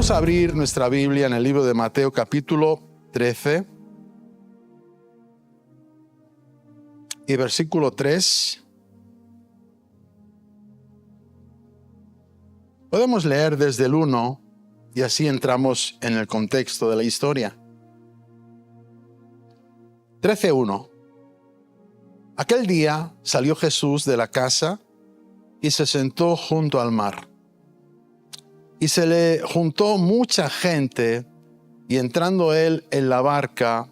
Vamos a abrir nuestra Biblia en el libro de Mateo capítulo 13 y versículo 3. Podemos leer desde el 1 y así entramos en el contexto de la historia. 13:1. Aquel día salió Jesús de la casa y se sentó junto al mar. Y se le juntó mucha gente, y entrando él en la barca,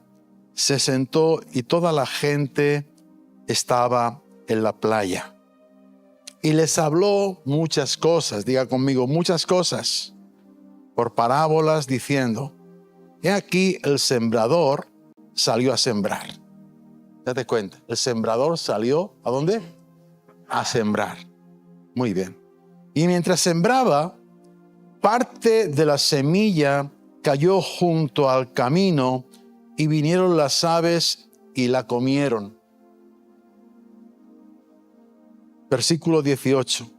se sentó y toda la gente estaba en la playa. Y les habló muchas cosas, diga conmigo, muchas cosas, por parábolas, diciendo: he aquí el sembrador salió a sembrar. Date cuenta, el sembrador salió, ¿a dónde? A sembrar. Muy bien. Y mientras sembraba, parte de la semilla cayó junto al camino y vinieron las aves y la comieron. Versículo 18.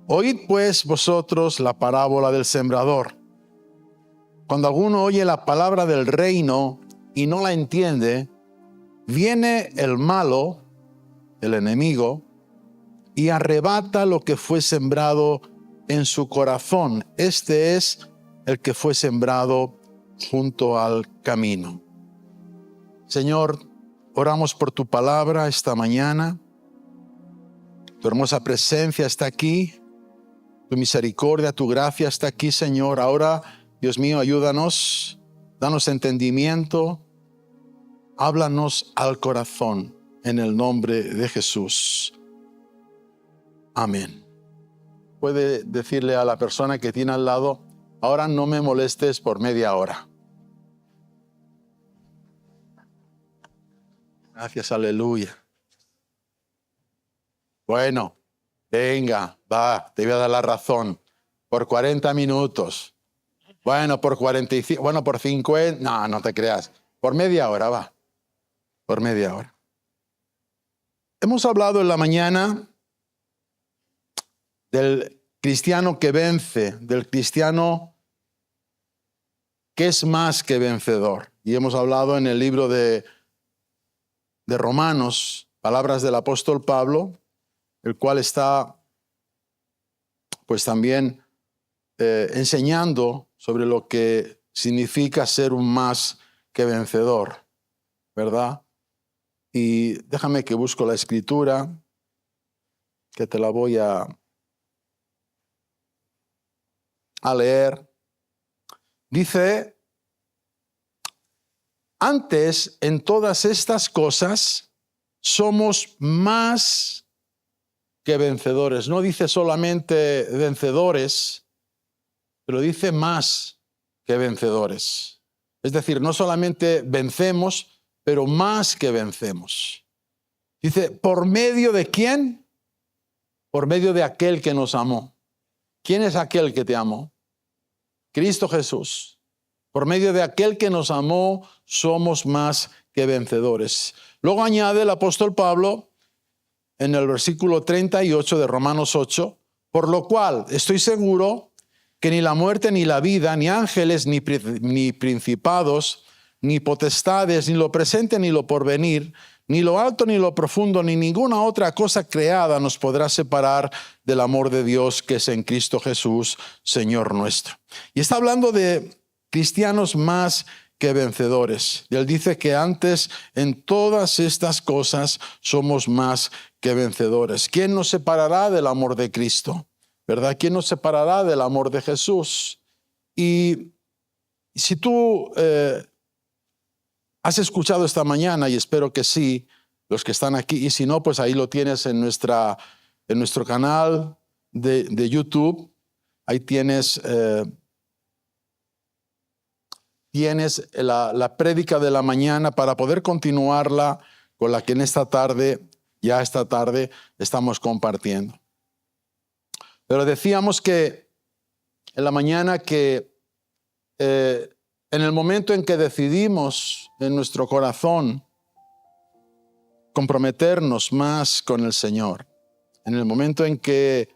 Oíd pues vosotros la parábola del sembrador. Cuando alguno oye la palabra del reino y no la entiende, viene el malo, el enemigo, y arrebata lo que fue sembrado en su corazón. Este es el que fue sembrado junto al camino. Señor, oramos por tu palabra esta mañana. Tu hermosa presencia está aquí. Tu misericordia, tu gracia está aquí, Señor. Ahora, Dios mío, ayúdanos. Danos entendimiento. Háblanos al corazón en el nombre de Jesús. Amén. Puede decirle a la persona que tiene al lado: ahora no me molestes por media hora. Gracias, aleluya. Bueno, venga, va, te voy a dar la razón. Por 40 minutos. Bueno, por 45, bueno, por 50, no, no te creas. Por media hora, va. Por media hora. Hemos hablado en la mañana del cristiano que vence, del cristiano que es más que vencedor. Y hemos hablado en el libro de Romanos, palabras del apóstol Pablo, el cual está pues también enseñando sobre lo que significa ser un más que vencedor, ¿verdad? Y déjame que busco la escritura, que te la voy a leer. Dice: antes en todas estas cosas somos más que vencedores. No dice solamente vencedores, pero dice más que vencedores. Es decir, no solamente vencemos, pero más que vencemos. Dice: ¿por medio de quién? Por medio de aquel que nos amó. ¿Quién es aquel que te amó? Cristo Jesús. Por medio de aquel que nos amó, somos más que vencedores. Luego añade el apóstol Pablo en el versículo 38 de Romanos 8, por lo cual estoy seguro que ni la muerte, ni la vida, ni ángeles, ni principados, ni potestades, ni lo presente, ni lo porvenir, ni lo alto, ni lo profundo, ni ninguna otra cosa creada nos podrá separar del amor de Dios que es en Cristo Jesús, Señor nuestro. Y está hablando de cristianos más que vencedores. Y él dice que antes en todas estas cosas somos más que vencedores. ¿Quién nos separará del amor de Cristo? ¿Verdad? ¿Quién nos separará del amor de Jesús? Y si tú has escuchado esta mañana, y espero que sí, los que están aquí, y si no, pues ahí lo tienes en nuestro canal de YouTube. Ahí tienes la prédica de la mañana para poder continuarla con la que esta tarde estamos compartiendo. Pero decíamos que en la mañana que en el momento en que decidimos en nuestro corazón comprometernos más con el Señor, en el momento en que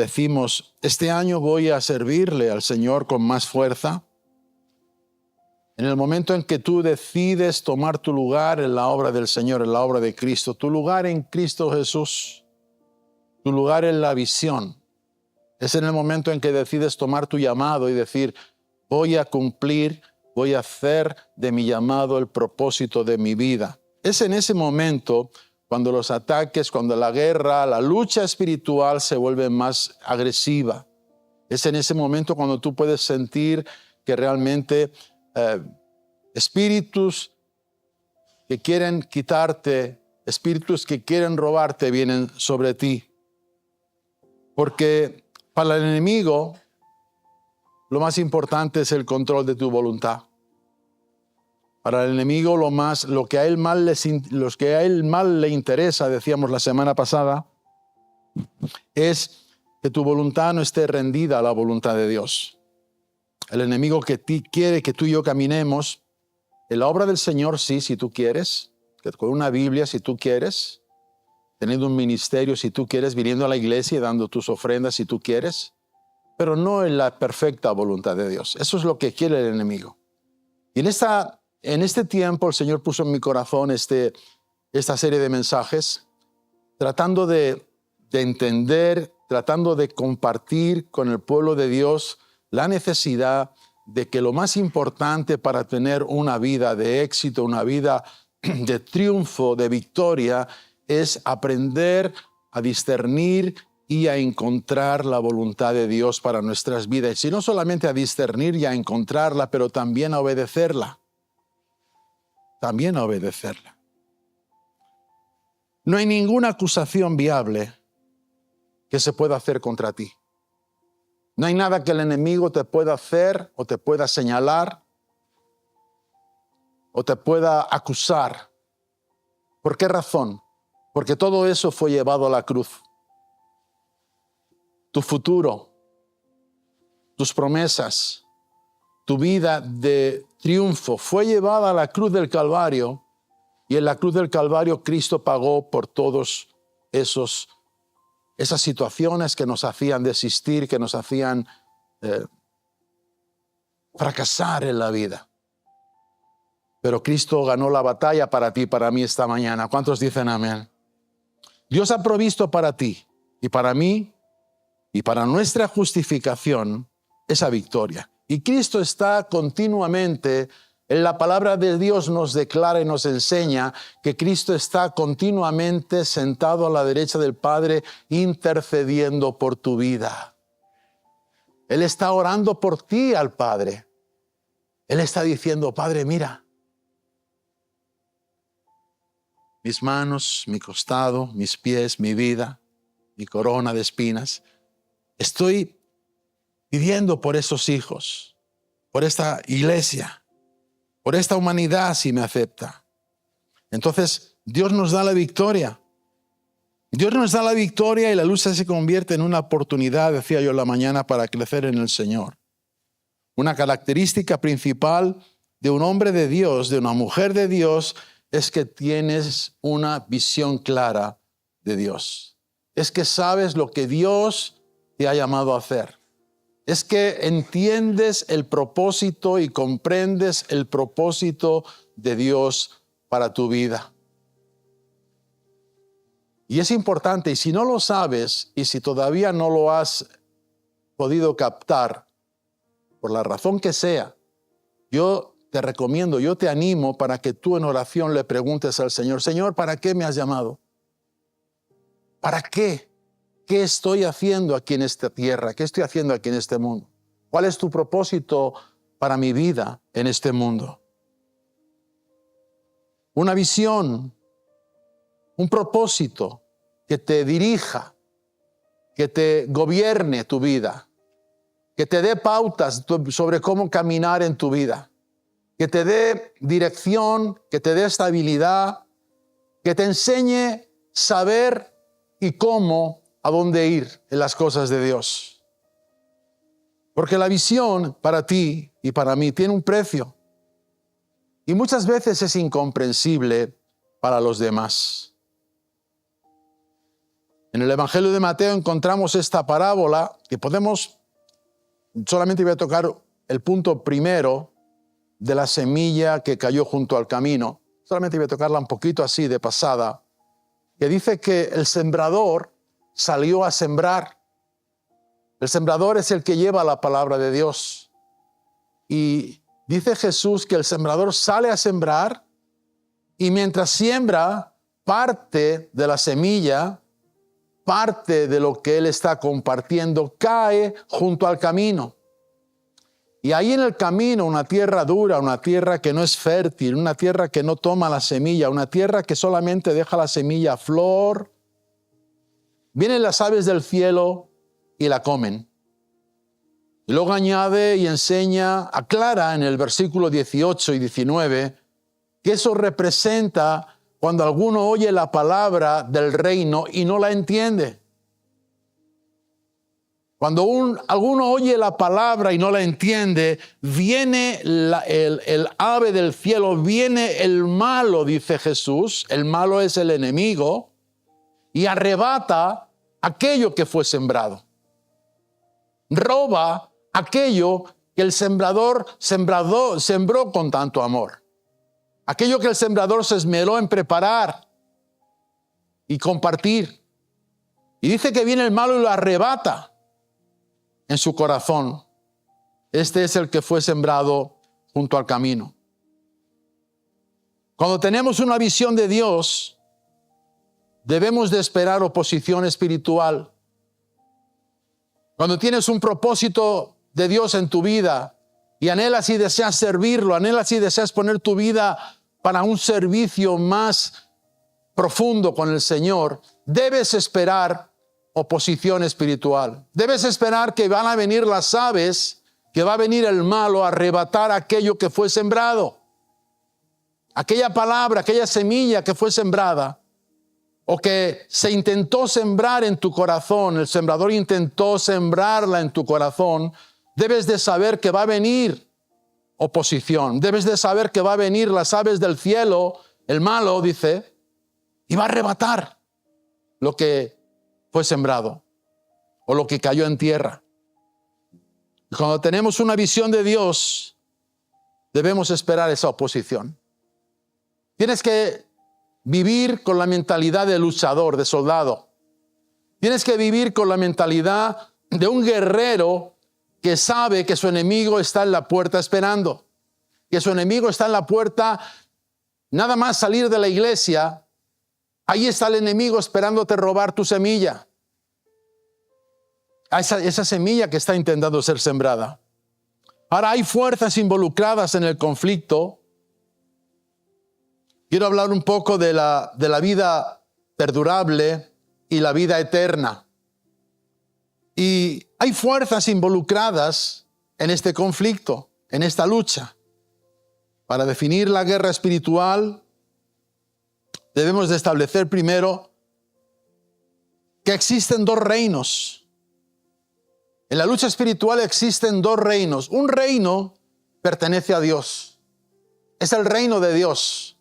decimos, este año voy a servirle al Señor con más fuerza. En el momento en que tú decides tomar tu lugar en la obra del Señor, en la obra de Cristo, tu lugar en Cristo Jesús, tu lugar en la visión, es en el momento en que decides tomar tu llamado y decir, voy a cumplir, voy a hacer de mi llamado el propósito de mi vida. Es en ese momento cuando los ataques, cuando la guerra, la lucha espiritual se vuelve más agresiva. Es en ese momento cuando tú puedes sentir que realmente espíritus que quieren quitarte, espíritus que quieren robarte vienen sobre ti. Porque para el enemigo lo más importante es el control de tu voluntad. Para el enemigo lo que a él mal le interesa, decíamos la semana pasada, es que tu voluntad no esté rendida a la voluntad de Dios. El enemigo quiere que tú y yo caminemos en la obra del Señor, sí, si tú quieres, con una Biblia, si tú quieres, teniendo un ministerio, si tú quieres, viniendo a la iglesia y dando tus ofrendas, si tú quieres, pero no en la perfecta voluntad de Dios. Eso es lo que quiere el enemigo. Y en este tiempo el Señor puso en mi corazón esta serie de mensajes, tratando de entender, tratando de compartir con el pueblo de Dios la necesidad de que lo más importante para tener una vida de éxito, una vida de triunfo, de victoria, es aprender a discernir y a encontrar la voluntad de Dios para nuestras vidas. Y no solamente a discernir y a encontrarla, pero también a obedecerla. También a obedecerla. No hay ninguna acusación viable que se pueda hacer contra ti. No hay nada que el enemigo te pueda hacer o te pueda señalar o te pueda acusar. ¿Por qué razón? Porque todo eso fue llevado a la cruz. Tu futuro, tus promesas, tu vida de triunfo fue llevada a la cruz del Calvario, y en la cruz del Calvario Cristo pagó por todos esas situaciones que nos hacían desistir, que nos hacían fracasar en la vida. Pero Cristo ganó la batalla para ti y para mí esta mañana. ¿Cuántos dicen amén? Dios ha provisto para ti y para mí y para nuestra justificación esa victoria. Y Cristo está continuamente, en la palabra de Dios nos declara y nos enseña que Cristo está continuamente sentado a la derecha del Padre intercediendo por tu vida. Él está orando por ti al Padre. Él está diciendo, Padre, mira, mis manos, mi costado, mis pies, mi vida, mi corona de espinas. Estoy pidiendo por esos hijos, por esta iglesia, por esta humanidad si me acepta. Entonces, Dios nos da la victoria. Dios nos da la victoria y la lucha se convierte en una oportunidad, decía yo en la mañana, para crecer en el Señor. Una característica principal de un hombre de Dios, de una mujer de Dios, es que tienes una visión clara de Dios. Es que sabes lo que Dios te ha llamado a hacer. Es que entiendes el propósito y comprendes el propósito de Dios para tu vida. Y es importante, y si no lo sabes, y si todavía no lo has podido captar, por la razón que sea, yo te recomiendo, yo te animo para que tú en oración le preguntes al Señor, Señor, ¿para qué me has llamado? ¿Para qué? ¿Qué estoy haciendo aquí en esta tierra? ¿Qué estoy haciendo aquí en este mundo? ¿Cuál es tu propósito para mi vida en este mundo? Una visión, un propósito que te dirija, que te gobierne tu vida, que te dé pautas sobre cómo caminar en tu vida, que te dé dirección, que te dé estabilidad, que te enseñe saber y cómo, a dónde ir en las cosas de Dios. Porque la visión para ti y para mí tiene un precio. Y muchas veces es incomprensible para los demás. En el Evangelio de Mateo encontramos esta parábola que solamente voy a tocar el punto primero de la semilla que cayó junto al camino. Solamente voy a tocarla un poquito así de pasada, que dice que el sembrador salió a sembrar. El sembrador es el que lleva la palabra de Dios. Y dice Jesús que el sembrador sale a sembrar y mientras siembra, parte de la semilla, parte de lo que él está compartiendo, cae junto al camino. Y ahí en el camino, una tierra dura, una tierra que no es fértil, una tierra que no toma la semilla, una tierra que solamente deja la semilla a flor, vienen las aves del cielo y la comen. Y luego añade y enseña, aclara en el versículo 18 y 19, que eso representa cuando alguno oye la palabra del reino y no la entiende. Cuando alguno oye la palabra y no la entiende, viene el ave del cielo, viene el malo, dice Jesús, el malo es el enemigo, y arrebata aquello que fue sembrado. Roba aquello que el sembrador sembró con tanto amor. Aquello que el sembrador se esmeró en preparar y compartir. Y dice que viene el malo y lo arrebata en su corazón. Este es el que fue sembrado junto al camino. Cuando tenemos una visión de Dios, debemos de esperar oposición espiritual. Cuando tienes un propósito de Dios en tu vida y anhelas y deseas servirlo, anhelas y deseas poner tu vida para un servicio más profundo con el Señor, debes esperar oposición espiritual. Debes esperar que van a venir las aves, que va a venir el malo a arrebatar aquello que fue sembrado. Aquella palabra, aquella semilla que fue sembrada o que se intentó sembrar en tu corazón, el sembrador intentó sembrarla en tu corazón, debes de saber que va a venir oposición. Debes de saber que va a venir las aves del cielo, el malo, dice, y va a arrebatar lo que fue sembrado o lo que cayó en tierra. Y cuando tenemos una visión de Dios, debemos esperar esa oposición. Tienes que vivir con la mentalidad de luchador, de soldado. Tienes que vivir con la mentalidad de un guerrero que sabe que su enemigo está en la puerta esperando. Que su enemigo está en la puerta, nada más salir de la iglesia, ahí está el enemigo esperándote robar tu semilla. Esa semilla que está intentando ser sembrada. Ahora hay fuerzas involucradas en el conflicto. Quiero hablar un poco de la vida perdurable y la vida eterna. Y hay fuerzas involucradas en este conflicto, en esta lucha. Para definir la guerra espiritual, debemos de establecer primero que existen dos reinos. En la lucha espiritual existen dos reinos. Un reino pertenece a Dios. Es el reino de Dios.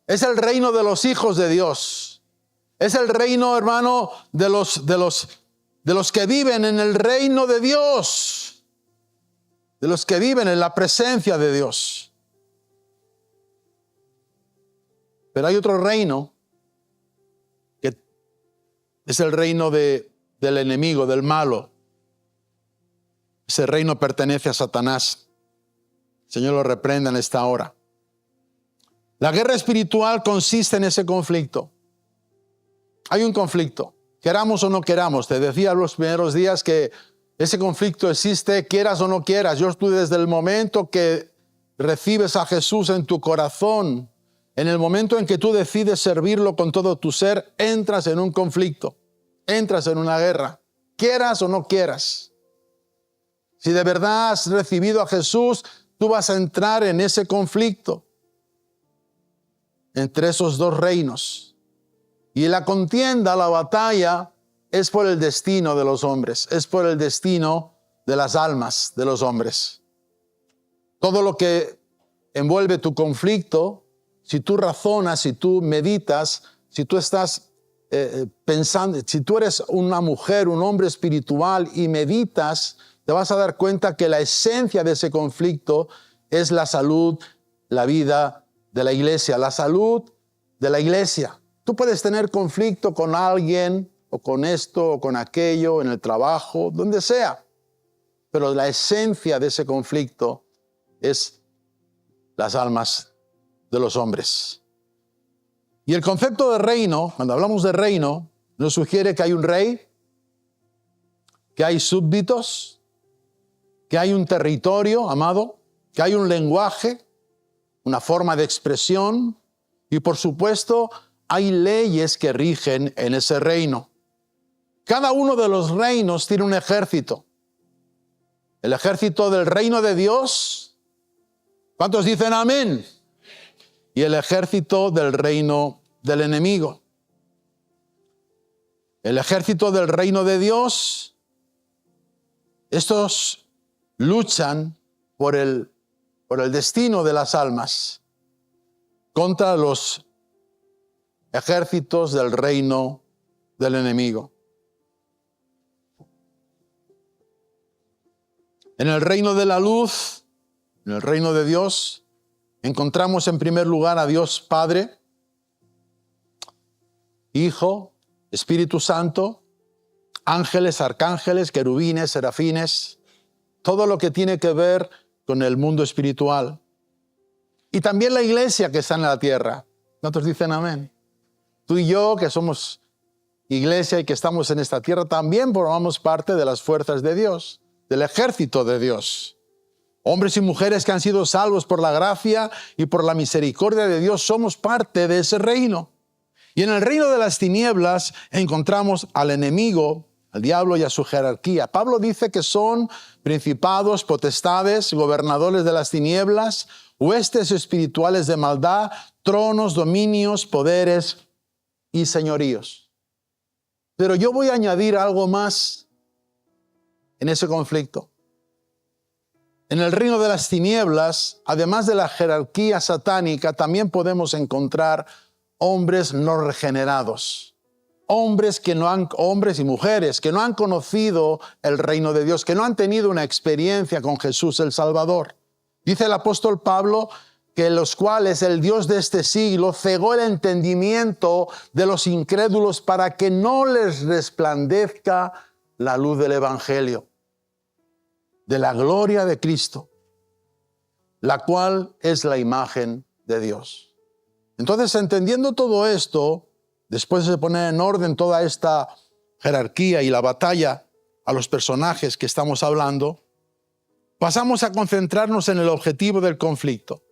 Es el reino de los hijos de Dios. Es el reino, hermano, de los que viven en el reino de Dios. De los que viven en la presencia de Dios. Pero hay otro reino que es el reino del enemigo, del malo. Ese reino pertenece a Satanás. El Señor lo reprenda en esta hora. La guerra espiritual consiste en ese conflicto. Hay un conflicto, queramos o no queramos. Te decía en los primeros días que ese conflicto existe, quieras o no quieras. Tú desde el momento que recibes a Jesús en tu corazón, en el momento en que tú decides servirlo con todo tu ser, entras en un conflicto, entras en una guerra, quieras o no quieras. Si de verdad has recibido a Jesús, tú vas a entrar en ese conflicto entre esos dos reinos. Y la contienda, la batalla, es por el destino de los hombres, es por el destino de las almas de los hombres. Todo lo que envuelve tu conflicto, si tú razonas, si tú meditas, si tú estás pensando, si tú eres una mujer, un hombre espiritual y meditas, te vas a dar cuenta que la esencia de ese conflicto es la salud, la vida de la iglesia, la salud de la iglesia. Tú puedes tener conflicto con alguien, o con esto, o con aquello, en el trabajo, donde sea. Pero la esencia de ese conflicto es las almas de los hombres. Y el concepto de reino, cuando hablamos de reino, nos sugiere que hay un rey, que hay súbditos, que hay un territorio, amado, que hay un lenguaje, una forma de expresión, y por supuesto hay leyes que rigen en ese reino. Cada uno de los reinos tiene un ejército. El ejército del reino de Dios. ¿Cuántos dicen amén? Y el ejército del reino del enemigo. El ejército del reino de Dios, estos luchan por el destino de las almas contra los ejércitos del reino del enemigo. En el reino de la luz, en el reino de Dios, encontramos en primer lugar a Dios Padre, Hijo, Espíritu Santo, ángeles, arcángeles, querubines, serafines, todo lo que tiene que ver con el mundo espiritual. Y también la iglesia que está en la tierra. ¿Cuántos dicen amén? Tú y yo, que somos iglesia y que estamos en esta tierra, también formamos parte de las fuerzas de Dios, del ejército de Dios. Hombres y mujeres que han sido salvos por la gracia y por la misericordia de Dios, somos parte de ese reino. Y en el reino de las tinieblas encontramos al enemigo, al diablo y a su jerarquía. Pablo dice que son principados, potestades, gobernadores de las tinieblas, huestes espirituales de maldad, tronos, dominios, poderes y señoríos. Pero yo voy a añadir algo más en ese conflicto. En el reino de las tinieblas, además de la jerarquía satánica, también podemos encontrar hombres no regenerados. Hombres y mujeres que no han conocido el reino de Dios, que no han tenido una experiencia con Jesús el Salvador. Dice el apóstol Pablo que los cuales el Dios de este siglo cegó el entendimiento de los incrédulos para que no les resplandezca la luz del evangelio, de la gloria de Cristo, la cual es la imagen de Dios. Entonces, entendiendo todo esto, después de poner en orden toda esta jerarquía y la batalla a los personajes que estamos hablando, pasamos a concentrarnos en el objetivo del conflicto.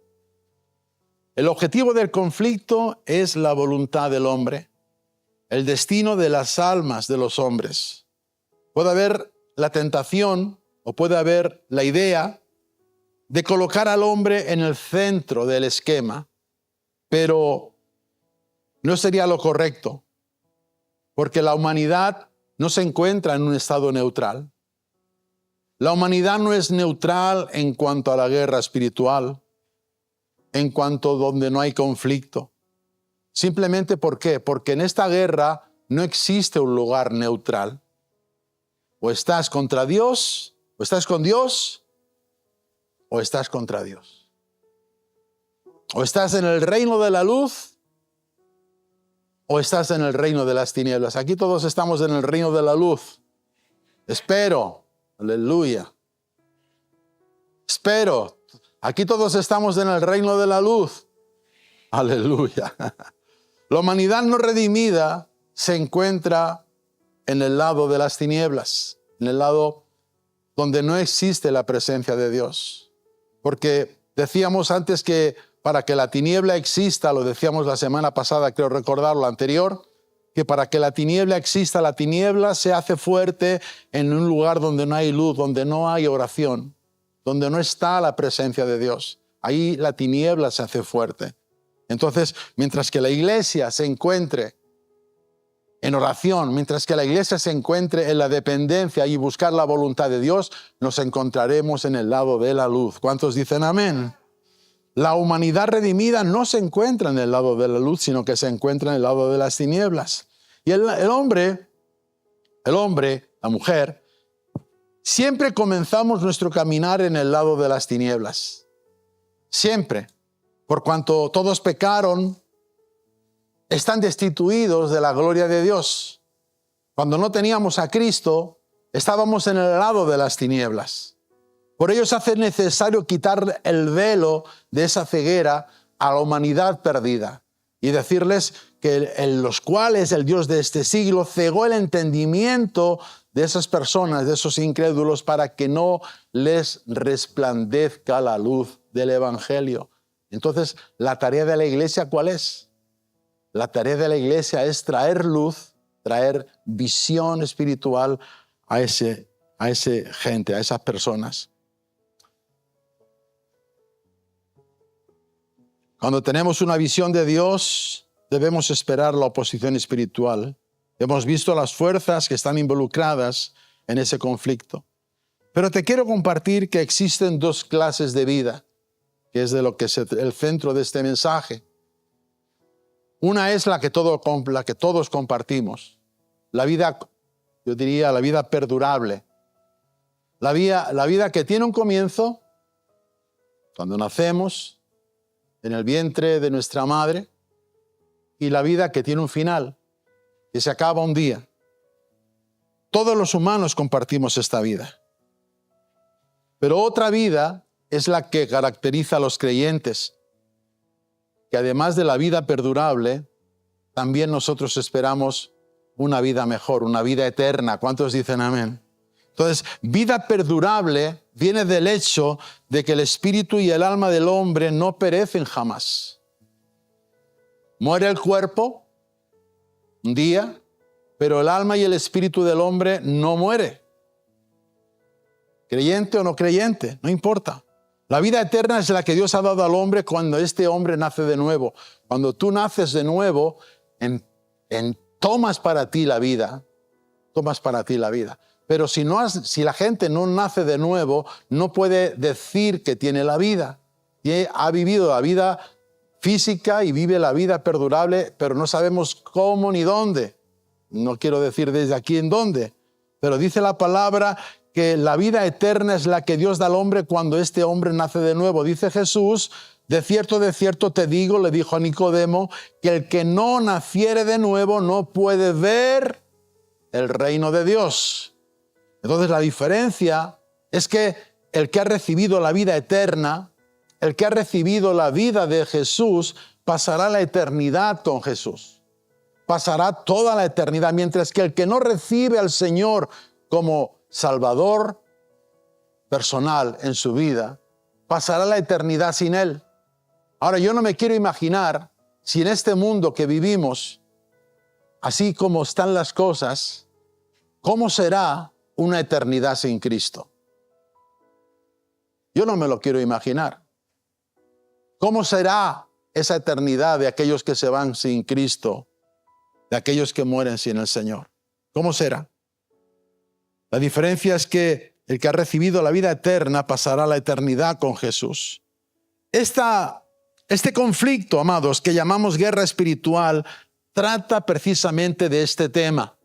El objetivo del conflicto es la voluntad del hombre, el destino de las almas de los hombres. Puede haber la tentación o puede haber la idea de colocar al hombre en el centro del esquema, pero no sería lo correcto, porque la humanidad no se encuentra en un estado neutral. La humanidad no es neutral en cuanto a la guerra espiritual, en cuanto donde no hay conflicto. Simplemente ¿por qué? Porque en esta guerra no existe un lugar neutral. O estás contra Dios, o estás con Dios, o estás contra Dios. O estás en el reino de la luz, o estás en el reino de las tinieblas. Aquí todos estamos en el reino de la luz. Espero. Aleluya. Espero. Aquí todos estamos en el reino de la luz. Aleluya. La humanidad no redimida se encuentra en el lado de las tinieblas, en el lado donde no existe la presencia de Dios. Porque decíamos antes que para que la tiniebla exista, lo decíamos la semana pasada, creo recordar lo anterior, que para que la tiniebla exista, la tiniebla se hace fuerte en un lugar donde no hay luz, donde no hay oración, donde no está la presencia de Dios. Ahí la tiniebla se hace fuerte. Entonces, mientras que la iglesia se encuentre en oración, mientras que la iglesia se encuentre en la dependencia y buscar la voluntad de Dios, nos encontraremos en el lado de la luz. ¿Cuántos dicen amén? La humanidad redimida no se encuentra en el lado de la luz, sino que se encuentra en el lado de las tinieblas. Y el hombre, la mujer, siempre comenzamos nuestro caminar en el lado de las tinieblas. Siempre. Por cuanto todos pecaron, están destituidos de la gloria de Dios. Cuando no teníamos a Cristo, estábamos en el lado de las tinieblas. Por ello se hace necesario quitar el velo de esa ceguera a la humanidad perdida y decirles que en los cuales el Dios de este siglo cegó el entendimiento de esas personas, de esos incrédulos, para que no les resplandezca la luz del Evangelio. Entonces, ¿la tarea de la iglesia cuál es? La tarea de la iglesia es traer luz, traer visión espiritual a esa gente, a esas personas. Cuando tenemos una visión de Dios, debemos esperar la oposición espiritual. Hemos visto las fuerzas que están involucradas en ese conflicto. Pero te quiero compartir que existen dos clases de vida, que es de lo que es el centro de este mensaje. Una es la que todos compartimos. La vida, yo diría, la vida perdurable. La vida que tiene un comienzo, cuando nacemos, en el vientre de nuestra madre, y la vida que tiene un final, que se acaba un día. Todos los humanos compartimos esta vida. Pero otra vida es la que caracteriza a los creyentes, que además de la vida perdurable, también nosotros esperamos una vida mejor, una vida eterna. ¿Cuántos dicen amén? Entonces, vida perdurable viene del hecho de que el espíritu y el alma del hombre no perecen jamás. Muere el cuerpo un día, pero el alma y el espíritu del hombre no muere. Creyente o no creyente, no importa. La vida eterna es la que Dios ha dado al hombre cuando este hombre nace de nuevo. Cuando tú naces de nuevo, tomas para ti la vida. Tomas para ti la vida. Pero si la gente no nace de nuevo, no puede decir que tiene la vida. Ha vivido la vida física y vive la vida perdurable, pero no sabemos cómo ni dónde. No quiero decir desde aquí en dónde, pero dice la palabra que la vida eterna es la que Dios da al hombre cuando este hombre nace de nuevo. Dice Jesús, de cierto te digo, le dijo a Nicodemo, que el que no naciere de nuevo no puede ver el reino de Dios. Entonces la diferencia es que el que ha recibido la vida eterna, el que ha recibido la vida de Jesús, pasará la eternidad con Jesús. Pasará toda la eternidad, mientras que el que no recibe al Señor como Salvador personal en su vida, pasará la eternidad sin Él. Ahora, yo no me quiero imaginar si en este mundo que vivimos, así como están las cosas, ¿cómo será una eternidad sin Cristo? Yo no me lo quiero imaginar. ¿Cómo será esa eternidad de aquellos que se van sin Cristo, de aquellos que mueren sin el Señor? ¿Cómo será? La diferencia es que el que ha recibido la vida eterna pasará la eternidad con Jesús. Este conflicto, amados, que llamamos guerra espiritual, trata precisamente de este tema.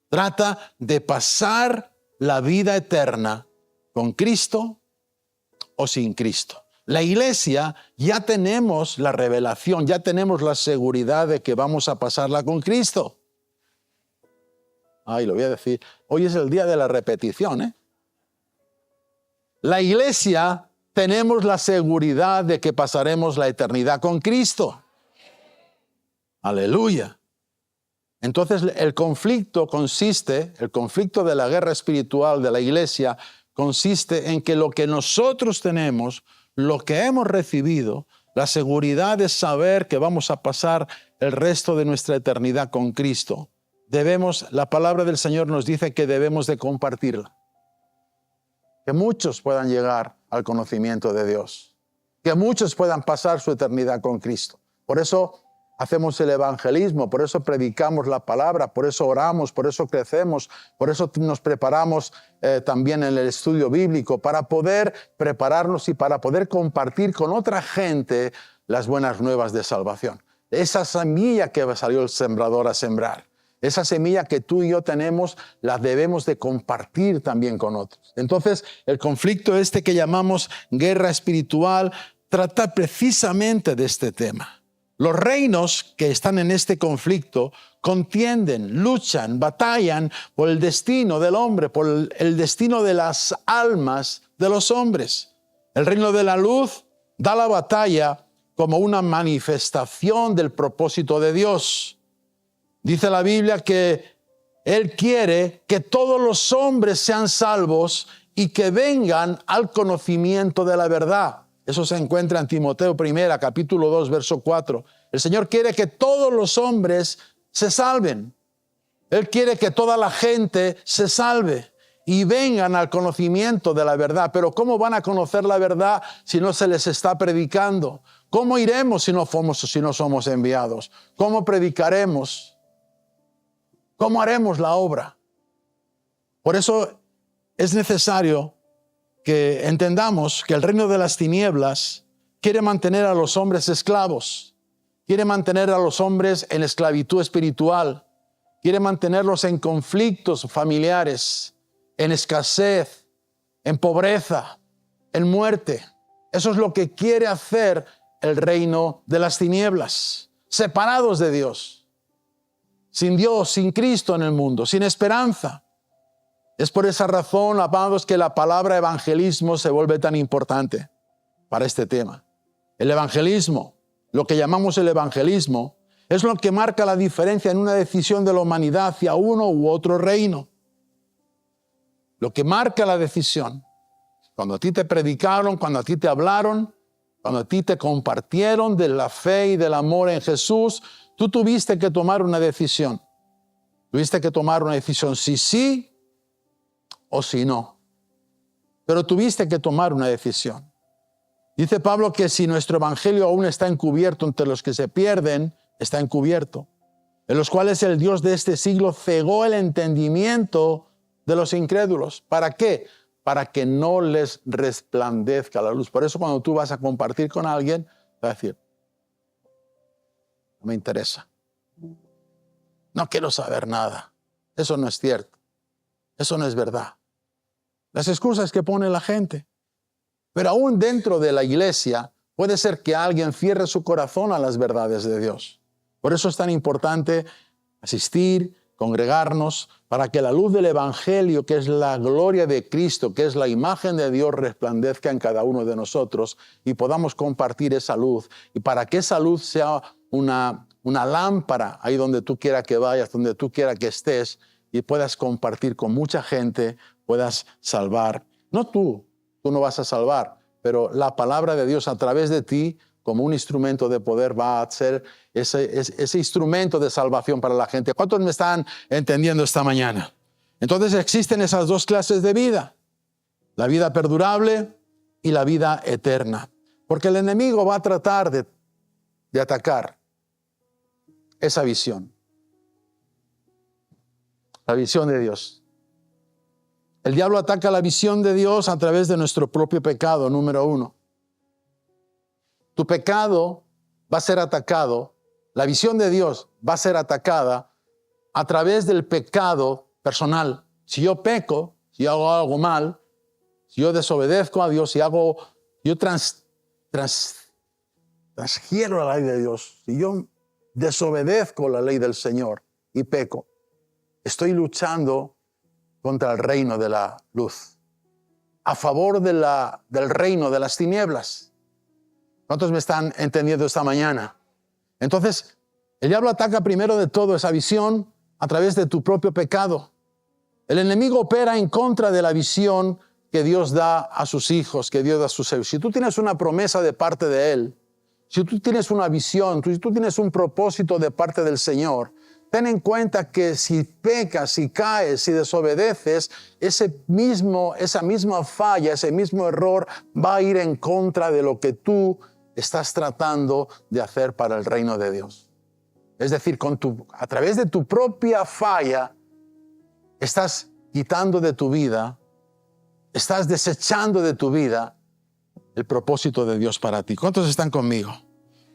Trata de pasar la vida eterna con Cristo o sin Cristo. La iglesia ya tenemos la revelación, ya tenemos la seguridad de que vamos a pasarla con Cristo. Lo voy a decir. Hoy es el día de la repetición, ¿eh? La iglesia tenemos la seguridad de que pasaremos la eternidad con Cristo. Aleluya. Entonces el conflicto de la guerra espiritual de la iglesia consiste en que lo que nosotros tenemos, lo que hemos recibido, la seguridad de saber que vamos a pasar el resto de nuestra eternidad con Cristo, la palabra del Señor nos dice que debemos de compartirla. Que muchos puedan llegar al conocimiento de Dios. Que muchos puedan pasar su eternidad con Cristo. Por eso hacemos el evangelismo, por eso predicamos la palabra, por eso oramos, por eso crecemos, por eso nos preparamos también en el estudio bíblico, para poder prepararnos y para poder compartir con otra gente las buenas nuevas de salvación. Esa semilla que salió el sembrador a sembrar. Esa semilla que tú y yo tenemos, la debemos de compartir también con otros. Entonces, el conflicto que llamamos guerra espiritual trata precisamente de este tema. Los reinos que están en este conflicto contienden, luchan, batallan por el destino del hombre, por el destino de las almas de los hombres. El reino de la luz da la batalla como una manifestación del propósito de Dios. Dice la Biblia que Él quiere que todos los hombres sean salvos y que vengan al conocimiento de la verdad. Eso se encuentra en Timoteo 1, capítulo 2, verso 4. El Señor quiere que todos los hombres se salven. Él quiere que toda la gente se salve y vengan al conocimiento de la verdad. Pero ¿cómo van a conocer la verdad si no se les está predicando? ¿Cómo iremos si no somos enviados? ¿Cómo predicaremos? ¿Cómo haremos la obra? Por eso es necesario que entendamos que el reino de las tinieblas quiere mantener a los hombres esclavos, quiere mantener a los hombres en esclavitud espiritual, quiere mantenerlos en conflictos familiares, en escasez, en pobreza, en muerte. Eso es lo que quiere hacer el reino de las tinieblas, separados de Dios. Sin Dios, sin Cristo en el mundo, sin esperanza. Es por esa razón, amados, que la palabra evangelismo se vuelve tan importante para este tema. El evangelismo, lo que llamamos el evangelismo, es lo que marca la diferencia en una decisión de la humanidad hacia uno u otro reino. Lo que marca la decisión, cuando a ti te predicaron, cuando a ti te hablaron, cuando a ti te compartieron de la fe y del amor en Jesús, tú tuviste que tomar una decisión. Tuviste que tomar una decisión si sí o si no. Pero tuviste que tomar una decisión. Dice Pablo que si nuestro evangelio aún está encubierto entre los que se pierden, está encubierto, en los cuales el Dios de este siglo cegó el entendimiento de los incrédulos. ¿Para qué? Para que no les resplandezca la luz. Por eso cuando tú vas a compartir con alguien, te va a decir, no me interesa. No quiero saber nada. Eso no es cierto. Eso no es verdad. Las excusas que pone la gente. Pero aún dentro de la iglesia puede ser que alguien cierre su corazón a las verdades de Dios. Por eso es tan importante asistir, congregarnos, para que la luz del evangelio, que es la gloria de Cristo, que es la imagen de Dios, resplandezca en cada uno de nosotros y podamos compartir esa luz. Y para que esa luz sea una lámpara ahí donde tú quieras que vayas, donde tú quieras que estés, y puedas compartir con mucha gente, puedas salvar. No tú no vas a salvar, pero la palabra de Dios a través de ti, como un instrumento de poder, va a ser ese instrumento de salvación para la gente. ¿Cuántos me están entendiendo esta mañana? Entonces existen esas dos clases de vida, la vida perdurable y la vida eterna. Porque el enemigo va a tratar de atacar esa visión. La visión de Dios. El diablo ataca la visión de Dios a través de nuestro propio pecado, número 1. Tu pecado va a ser atacado, la visión de Dios va a ser atacada a través del pecado personal. Si yo peco, si yo hago algo mal, si yo desobedezco a Dios, si yo transgiero la ley de Dios, si yo desobedezco la ley del Señor y peco, estoy luchando contra el reino de la luz, a favor del reino de las tinieblas. ¿Cuántos me están entendiendo esta mañana? Entonces, el diablo ataca primero de todo esa visión a través de tu propio pecado. El enemigo opera en contra de la visión que Dios da a sus hijos, que Dios da a sus hijos. Si tú tienes una promesa de parte de Él, si tú tienes una visión, si tú tienes un propósito de parte del Señor, ten en cuenta que si pecas, si caes, si desobedeces, esa misma falla, ese mismo error va a ir en contra de lo que tú estás tratando de hacer para el reino de Dios. Es decir, a través de tu propia falla, estás quitando de tu vida, estás desechando de tu vida el propósito de Dios para ti. ¿Cuántos están conmigo?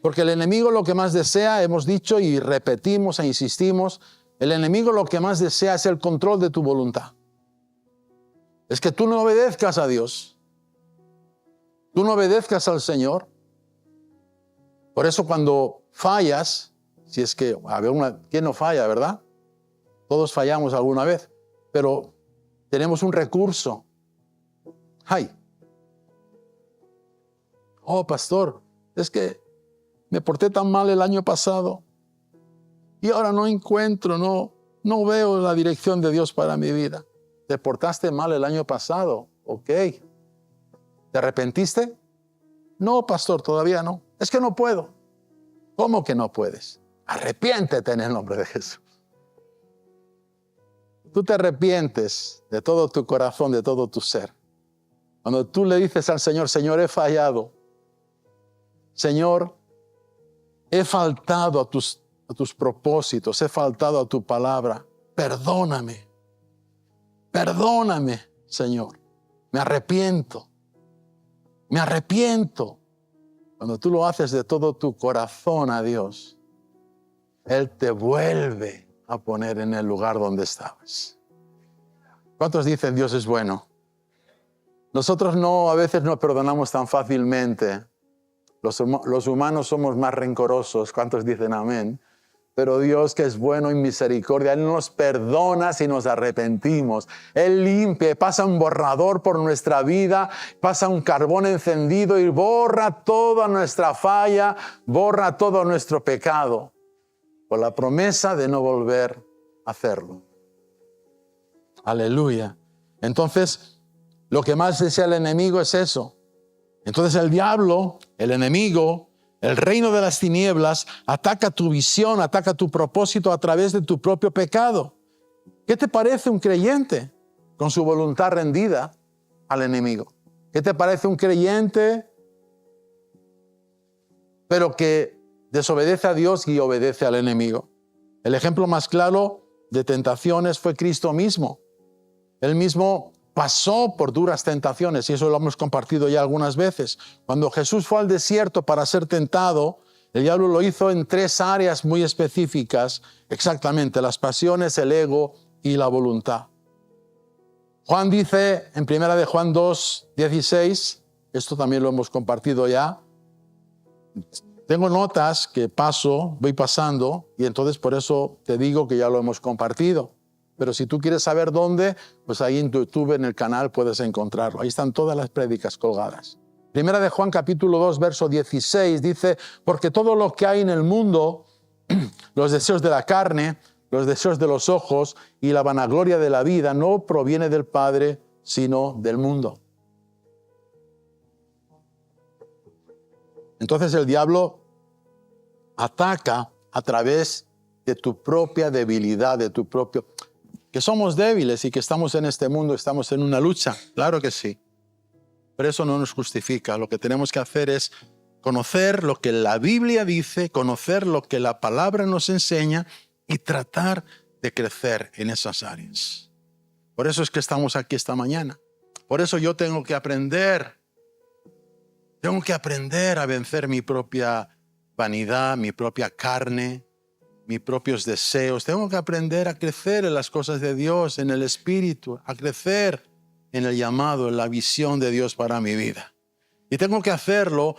Porque el enemigo lo que más desea, hemos dicho y repetimos e insistimos, El enemigo lo que más desea es el control de tu voluntad. Es que tú no obedezcas a Dios. Tú no obedezcas al Señor. Por eso cuando fallas, si es que, ¿quién no falla, verdad? Todos fallamos alguna vez, pero tenemos un recurso. ¡Ay! Oh, pastor, es que me porté tan mal el año pasado y ahora no encuentro, no veo la dirección de Dios para mi vida. Te portaste mal el año pasado, ok. ¿Te arrepentiste? No, pastor, todavía no. Es que no puedo. ¿Cómo que no puedes? Arrepiéntete en el nombre de Jesús. Tú te arrepientes de todo tu corazón, de todo tu ser. Cuando tú le dices al Señor, Señor, he fallado. Señor, he faltado a tus propósitos, he faltado a tu palabra. Perdóname. Perdóname, Señor. Me arrepiento. Me arrepiento. Cuando tú lo haces de todo tu corazón a Dios, Él te vuelve a poner en el lugar donde estabas. ¿Cuántos dicen Dios es bueno? Nosotros a veces no perdonamos tan fácilmente. Los humanos somos más rencorosos. ¿Cuántos dicen amén? Pero Dios, que es bueno y misericordia, Él nos perdona si nos arrepentimos. Él limpia, pasa un borrador por nuestra vida, pasa un carbón encendido y borra toda nuestra falla, borra todo nuestro pecado, por la promesa de no volver a hacerlo. Aleluya. Entonces, lo que más desea el enemigo es eso. Entonces el diablo, el enemigo, el reino de las tinieblas, ataca tu visión, ataca tu propósito a través de tu propio pecado. ¿Qué te parece un creyente con su voluntad rendida al enemigo? ¿Qué te parece un creyente pero que desobedece a Dios y obedece al enemigo? El ejemplo más claro de tentaciones fue Cristo mismo. Él mismo pasó por duras tentaciones y eso lo hemos compartido ya algunas veces. Cuando Jesús fue al desierto para ser tentado, el diablo lo hizo en 3 áreas muy específicas, exactamente, las pasiones, el ego y la voluntad. Juan dice en 1 de Juan 2:16, esto también lo hemos compartido ya. Tengo notas que voy pasando y entonces por eso te digo que ya lo hemos compartido. Pero si tú quieres saber dónde, pues ahí en YouTube, en el canal, puedes encontrarlo. Ahí están todas las prédicas colgadas. Primera de Juan, capítulo 2, verso 16, dice, porque todo lo que hay en el mundo, los deseos de la carne, los deseos de los ojos y la vanagloria de la vida, no proviene del Padre, sino del mundo. Entonces el diablo ataca a través de tu propia debilidad, de tu propio... Que somos débiles y que estamos en este mundo, estamos en una lucha, claro que sí. Pero eso no nos justifica. Lo que tenemos que hacer es conocer lo que la Biblia dice, conocer lo que la palabra nos enseña y tratar de crecer en esas áreas. Por eso es que estamos aquí esta mañana. Por eso yo tengo que aprender a vencer mi propia vanidad, mi propia carne, mis propios deseos. Tengo que aprender a crecer en las cosas de Dios, en el Espíritu, a crecer en el llamado, en la visión de Dios para mi vida. Y tengo que hacerlo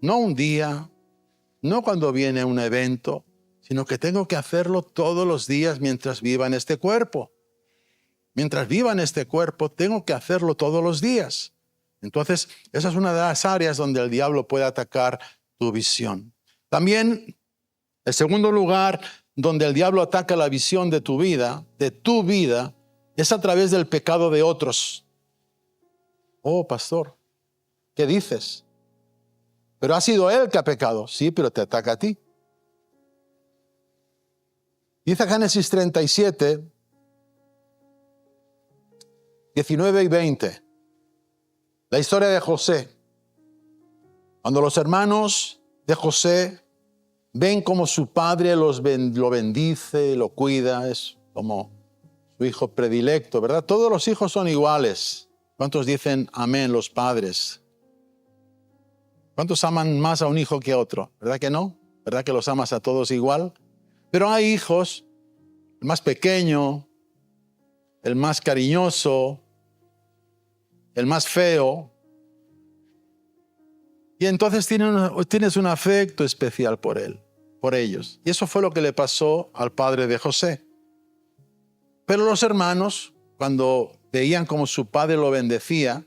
no un día, no cuando viene un evento, sino que tengo que hacerlo todos los días mientras viva en este cuerpo. Mientras viva en este cuerpo, tengo que hacerlo todos los días. Entonces, esa es una de las áreas donde el diablo puede atacar tu visión. También, el segundo lugar donde el diablo ataca la visión de tu vida, es a través del pecado de otros. Oh, pastor, ¿qué dices? Pero ha sido él que ha pecado. Sí, pero te ataca a ti. Dice Génesis 37, 19 y 20. La historia de José. Cuando los hermanos de José ven como su padre lo bendice, lo cuida, es como su hijo predilecto, ¿verdad? Todos los hijos son iguales. ¿Cuántos dicen amén los padres? ¿Cuántos aman más a un hijo que a otro? ¿Verdad que no? ¿Verdad que los amas a todos igual? Pero hay hijos el más pequeño, el más cariñoso, el más feo. Y entonces tienes un afecto especial por él, por ellos. Y eso fue lo que le pasó al padre de José. Pero los hermanos, cuando veían cómo su padre lo bendecía,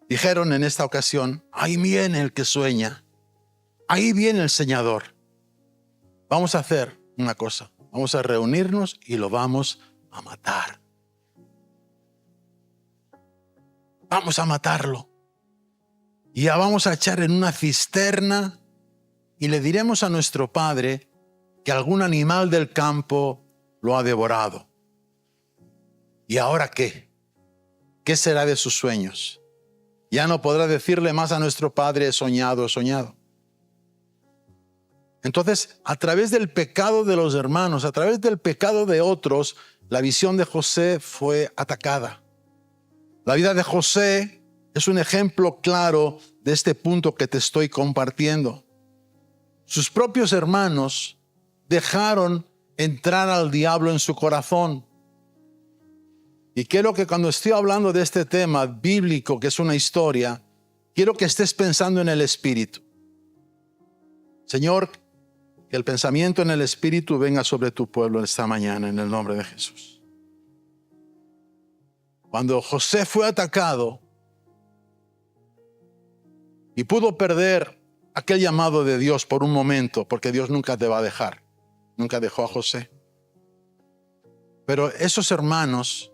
dijeron en esta ocasión: ahí viene el que sueña, ahí viene el soñador. Vamos a hacer una cosa, vamos a reunirnos y lo vamos a matar. Vamos a matarlo. Y ya vamos a echar en una cisterna y le diremos a nuestro padre que algún animal del campo lo ha devorado. ¿Y ahora qué? ¿Qué será de sus sueños? Ya no podrá decirle más a nuestro padre: he soñado, he soñado. Entonces, a través del pecado de los hermanos, a través del pecado de otros, la visión de José fue atacada. La vida de José es un ejemplo claro de este punto que te estoy compartiendo. Sus propios hermanos dejaron entrar al diablo en su corazón. Y quiero que cuando estoy hablando de este tema bíblico, que es una historia, quiero que estés pensando en el Espíritu. Señor, que el pensamiento en el Espíritu venga sobre tu pueblo esta mañana, en el nombre de Jesús. Cuando José fue atacado y pudo perder aquel llamado de Dios por un momento, porque Dios nunca te va a dejar, nunca dejó a José. Pero esos hermanos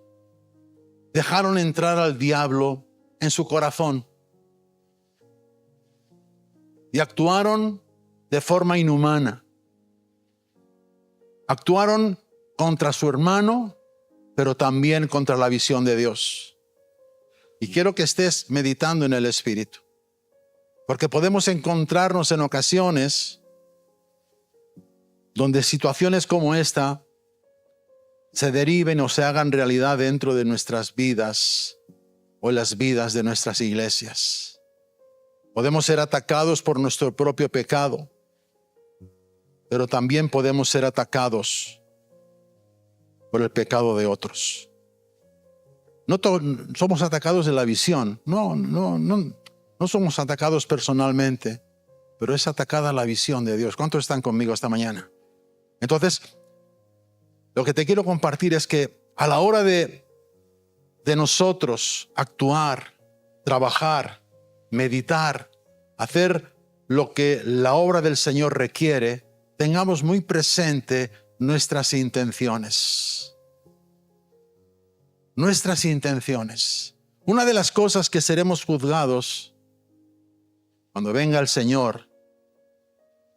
dejaron entrar al diablo en su corazón y actuaron de forma inhumana. Actuaron contra su hermano, pero también contra la visión de Dios. Y quiero que estés meditando en el Espíritu, porque podemos encontrarnos en ocasiones donde situaciones como esta se deriven o se hagan realidad dentro de nuestras vidas o en las vidas de nuestras iglesias. Podemos ser atacados por nuestro propio pecado, pero también podemos ser atacados por el pecado de otros. No somos atacados en la visión, no somos atacados personalmente, pero es atacada la visión de Dios. ¿Cuántos están conmigo esta mañana? Entonces, lo que te quiero compartir es que a la hora de nosotros actuar, trabajar, meditar, hacer lo que la obra del Señor requiere, tengamos muy presente nuestras intenciones. Nuestras intenciones. Una de las cosas que seremos juzgados cuando venga el Señor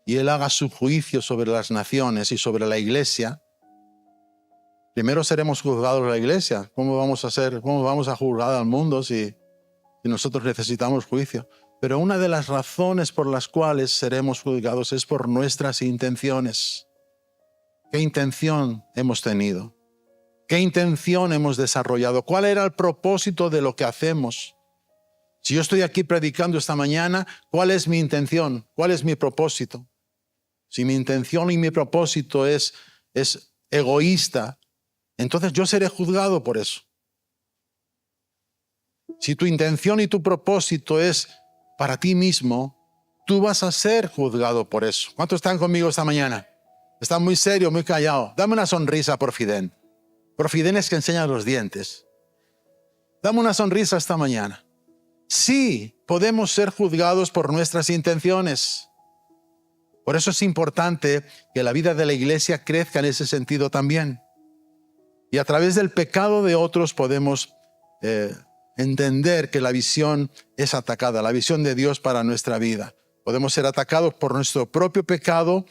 y Él haga su juicio sobre las naciones y sobre la iglesia, primero seremos juzgados la iglesia. ¿Cómo vamos a juzgar al mundo si nosotros necesitamos juicio? Pero una de las razones por las cuales seremos juzgados es por nuestras intenciones. ¿Qué intención hemos tenido? ¿Qué intención hemos desarrollado? ¿Cuál era el propósito de lo que hacemos? Si yo estoy aquí predicando esta mañana, ¿cuál es mi intención? ¿Cuál es mi propósito? Si mi intención y mi propósito es egoísta, entonces yo seré juzgado por eso. Si tu intención y tu propósito es para ti mismo, tú vas a ser juzgado por eso. ¿Cuántos están conmigo esta mañana? Están muy serios, muy callados. Dame una sonrisa, Porfidén. Porfidén es que enseña los dientes. Dame una sonrisa esta mañana. Sí, podemos ser juzgados por nuestras intenciones. Por eso es importante que la vida de la iglesia crezca en ese sentido también. Y a través del pecado de otros podemos entender que la visión es atacada, la visión de Dios para nuestra vida. Podemos ser atacados por nuestro propio pecado,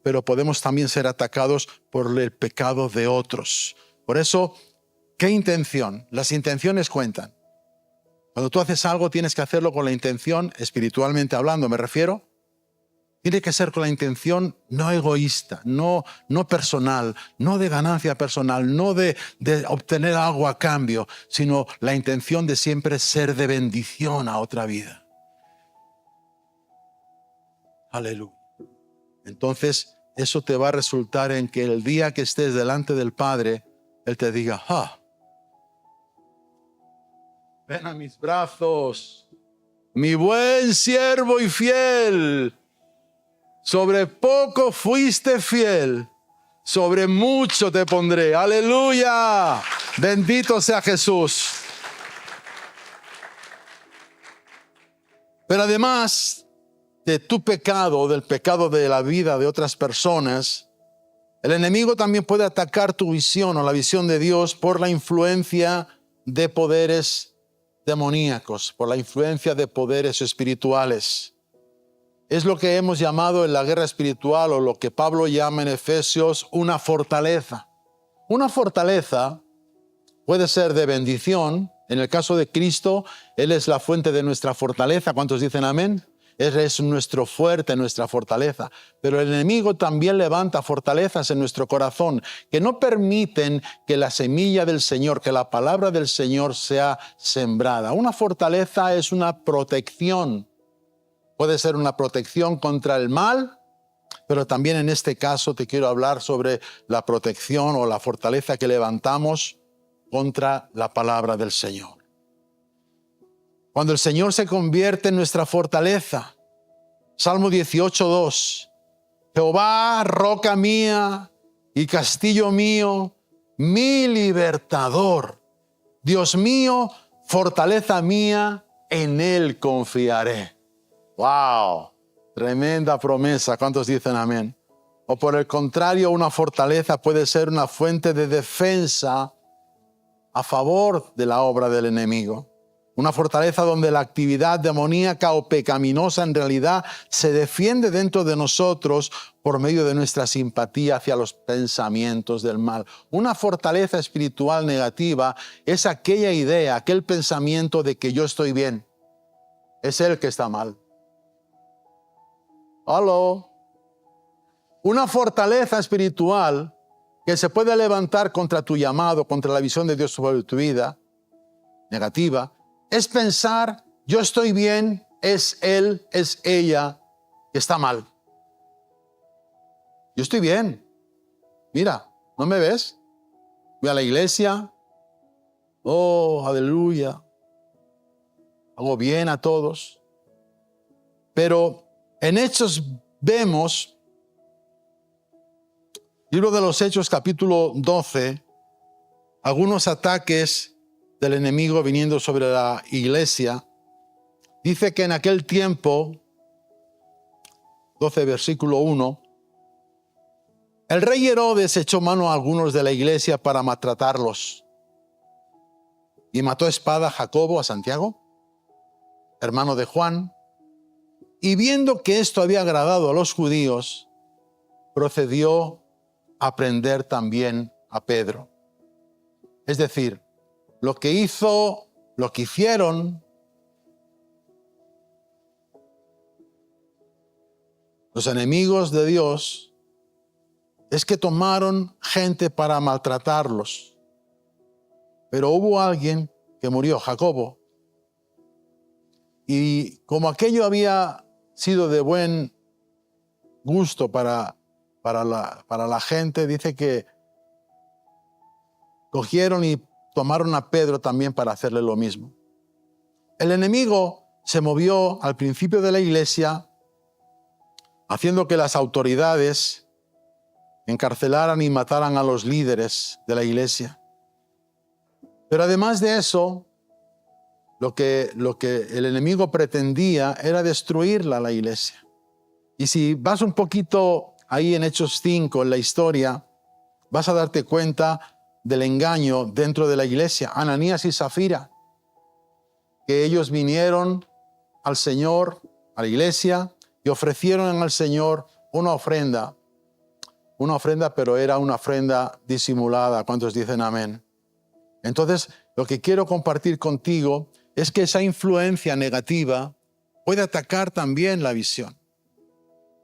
pero podemos también ser atacados por el pecado de otros. Por eso, ¿qué intención? Las intenciones cuentan. Cuando tú haces algo, tienes que hacerlo con la intención, espiritualmente hablando, me refiero. Tiene que ser con la intención no egoísta, no personal, no de ganancia personal, no de obtener algo a cambio, sino la intención de siempre ser de bendición a otra vida. Aleluya. Entonces, eso te va a resultar en que el día que estés delante del Padre, Él te diga, ven a mis brazos, mi buen siervo y fiel. Sobre poco fuiste fiel, sobre mucho te pondré. ¡Aleluya! Bendito sea Jesús. Pero además de tu pecado, del pecado de la vida de otras personas, el enemigo también puede atacar tu visión o la visión de Dios por la influencia de poderes demoníacos, por la influencia de poderes espirituales. Es lo que hemos llamado en la guerra espiritual, o lo que Pablo llama en Efesios, una fortaleza. Una fortaleza puede ser de bendición. En el caso de Cristo, Él es la fuente de nuestra fortaleza. ¿Cuántos dicen amén? Él es nuestro fuerte, nuestra fortaleza. Pero el enemigo también levanta fortalezas en nuestro corazón que no permiten que la semilla del Señor, que la palabra del Señor sea sembrada. Una fortaleza es una protección. Puede ser una protección contra el mal, pero también en este caso te quiero hablar sobre la protección o la fortaleza que levantamos contra la palabra del Señor. Cuando el Señor se convierte en nuestra fortaleza, Salmo 18:2, Jehová, roca mía y castillo mío, mi libertador, Dios mío, fortaleza mía, en Él confiaré. ¡Wow! Tremenda promesa. ¿Cuántos dicen amén? O por el contrario, una fortaleza puede ser una fuente de defensa a favor de la obra del enemigo. Una fortaleza donde la actividad demoníaca o pecaminosa en realidad se defiende dentro de nosotros por medio de nuestra simpatía hacia los pensamientos del mal. Una fortaleza espiritual negativa es aquella idea, aquel pensamiento de que yo estoy bien. Es Él que está mal. ¡Aló! Una fortaleza espiritual que se puede levantar contra tu llamado, contra la visión de Dios sobre tu vida, negativa, es pensar, yo estoy bien, es él, es ella que está mal. Yo estoy bien. Mira, ¿no me ves? Voy a la iglesia. Oh, aleluya. Hago bien a todos. Pero en Hechos vemos, libro de los Hechos, capítulo 12, algunos ataques del enemigo viniendo sobre la iglesia. Dice que en aquel tiempo, 12 versículo 1, el rey Herodes echó mano a algunos de la iglesia para maltratarlos. Y mató a espada a Jacobo, a Santiago, hermano de Juan. Y viendo que esto había agradado a los judíos, procedió a prender también a Pedro. Es decir, lo que hicieron los enemigos de Dios es que tomaron gente para maltratarlos. Pero hubo alguien que murió, Jacobo. Y como aquello había sido de buen gusto para la gente, dice que cogieron y tomaron a Pedro también para hacerle lo mismo. El enemigo se movió al principio de la iglesia haciendo que las autoridades encarcelaran y mataran a los líderes de la iglesia. Pero además de eso, lo que el enemigo pretendía era destruirla, la iglesia. Y si vas un poquito ahí en Hechos 5, en la historia, vas a darte cuenta del engaño dentro de la iglesia. Ananías y Zafira, que ellos vinieron al Señor, a la iglesia, y ofrecieron al Señor una ofrenda, pero era una ofrenda disimulada. ¿Cuántos dicen amén? Entonces, lo que quiero compartir contigo es que esa influencia negativa puede atacar también la visión.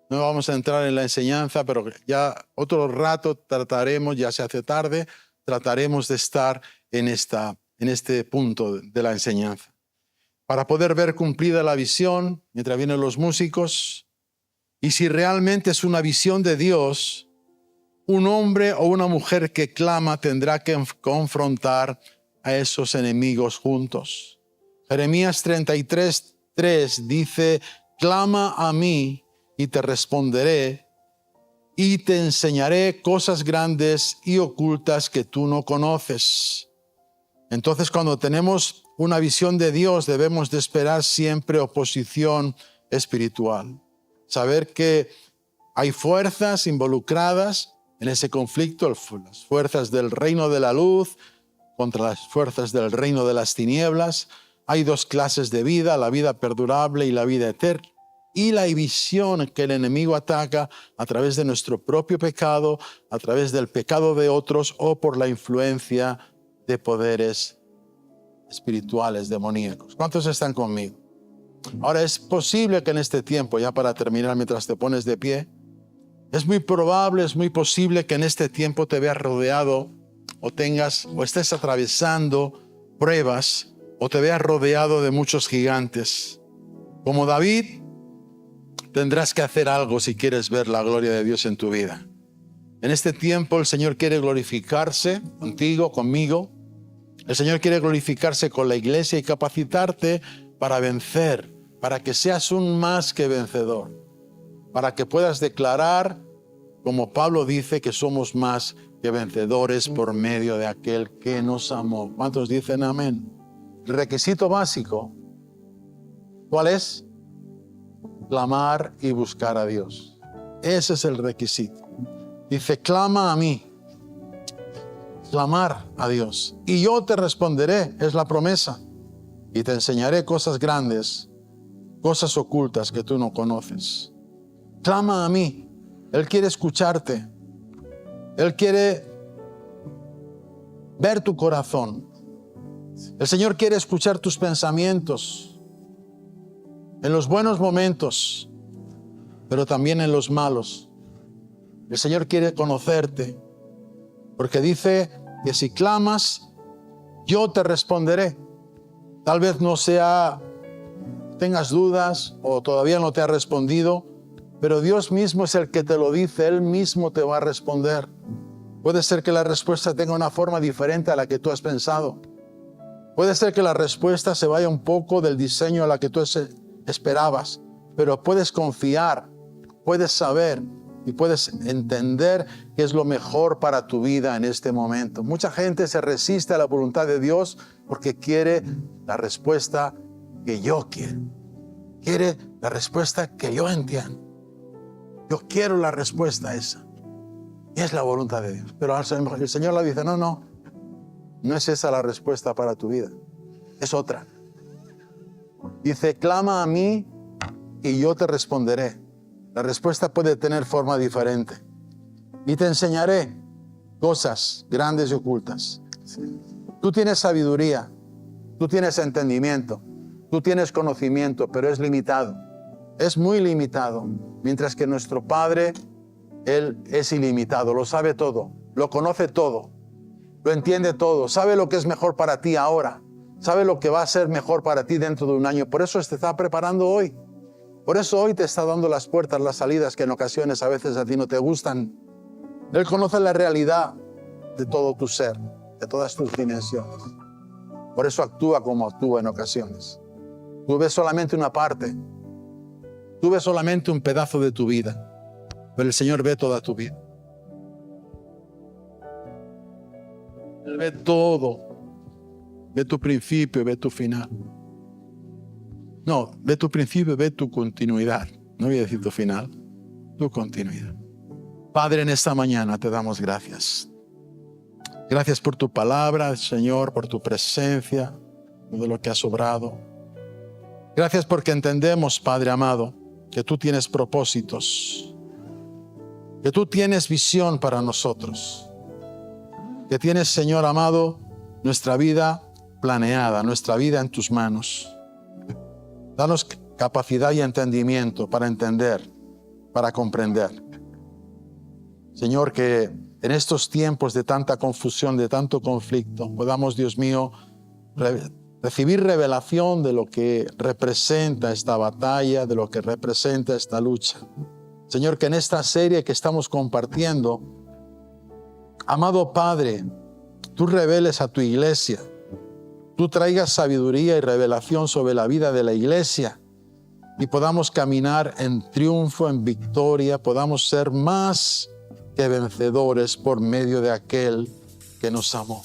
No vamos a entrar en la enseñanza, pero ya otro rato trataremos, ya se hace tarde, trataremos de estar en este punto de la enseñanza. Para poder ver cumplida la visión, mientras vienen los músicos, Y si realmente es una visión de Dios, un hombre o una mujer que clama tendrá que confrontar a esos enemigos juntos. Jeremías 33:3 dice: clama a mí y te responderé y te enseñaré cosas grandes y ocultas que tú no conoces. Entonces, cuando tenemos una visión de Dios, debemos de esperar siempre oposición espiritual. Saber que hay fuerzas involucradas en ese conflicto, las fuerzas del reino de la luz contra las fuerzas del reino de las tinieblas. Hay dos clases de vida, la vida perdurable y la vida eterna. Y la visión que el enemigo ataca a través de nuestro propio pecado, a través del pecado de otros o por la influencia de poderes espirituales, demoníacos. ¿Cuántos están conmigo? Ahora, es posible que en este tiempo, ya para terminar, mientras te pones de pie, es muy probable, es muy posible que en este tiempo te veas rodeado o estés atravesando pruebas o te veas rodeado de muchos gigantes. Como David, tendrás que hacer algo si quieres ver la gloria de Dios en tu vida. En este tiempo el Señor quiere glorificarse contigo, conmigo. El Señor quiere glorificarse con la iglesia y capacitarte para vencer, para que seas un más que vencedor, para que puedas declarar, como Pablo dice, que somos más que vencedores por medio de aquel que nos amó. ¿Cuántos dicen amén? El requisito básico, ¿cuál es? Clamar y buscar a Dios. Ese es el requisito. Dice, clama a mí. Clamar a Dios. Y yo te responderé, es la promesa. Y te enseñaré cosas grandes, cosas ocultas que tú no conoces. Clama a mí. Él quiere escucharte. Él quiere ver tu corazón. El Señor quiere escuchar tus pensamientos en los buenos momentos, pero también en los malos. El Señor quiere conocerte, porque dice que si clamas, yo te responderé. Tal vez tengas dudas o todavía no te ha respondido, pero Dios mismo es el que te lo dice, Él mismo te va a responder. Puede ser que la respuesta tenga una forma diferente a la que tú has pensado. Puede ser que la respuesta se vaya un poco del diseño a la que tú esperabas, pero puedes confiar, puedes saber y puedes entender que es lo mejor para tu vida en este momento. Mucha gente se resiste a la voluntad de Dios porque quiere la respuesta que yo quiero. Quiere la respuesta que yo entiendo. Yo quiero la respuesta esa. Y es la voluntad de Dios. Pero el Señor le dice, no es esa la respuesta para tu vida. Es otra. Dice, clama a mí y yo te responderé. La respuesta puede tener forma diferente. Y te enseñaré cosas grandes y ocultas. Tú tienes sabiduría, tú tienes entendimiento, tú tienes conocimiento, pero es limitado. Es muy limitado. Mientras que nuestro Padre, Él es ilimitado, lo sabe todo, lo conoce todo, lo entiende todo, sabe lo que es mejor para ti ahora, sabe lo que va a ser mejor para ti dentro de un año. Por eso te está preparando hoy. Por eso hoy te está dando las puertas, las salidas que en ocasiones a veces a ti no te gustan. Él conoce la realidad de todo tu ser, de todas tus dimensiones. Por eso actúa como actúa en ocasiones. Tú ves solamente una parte. Tú ves solamente un pedazo de tu vida. Pero el Señor ve toda tu vida. Él ve todo. Ve tu principio, ve tu final. No, ve tu principio, ve tu continuidad. No voy a decir tu final, tu continuidad. Padre, en esta mañana te damos gracias. Gracias por tu palabra, Señor, por tu presencia, todo lo que has obrado. Gracias porque entendemos, Padre amado, que tú tienes propósitos, que tú tienes visión para nosotros, que tienes, Señor amado, nuestra vida planeada, nuestra vida en tus manos. Danos capacidad y entendimiento para entender, para comprender. Señor, que en estos tiempos de tanta confusión, de tanto conflicto, podamos, Dios mío, recibir revelación de lo que representa esta batalla, de lo que representa esta lucha. Señor, que en esta serie que estamos compartiendo, amado Padre, tú reveles a tu iglesia, tú traigas sabiduría y revelación sobre la vida de la iglesia y podamos caminar en triunfo, en victoria, podamos ser más que vencedores por medio de aquel que nos amó.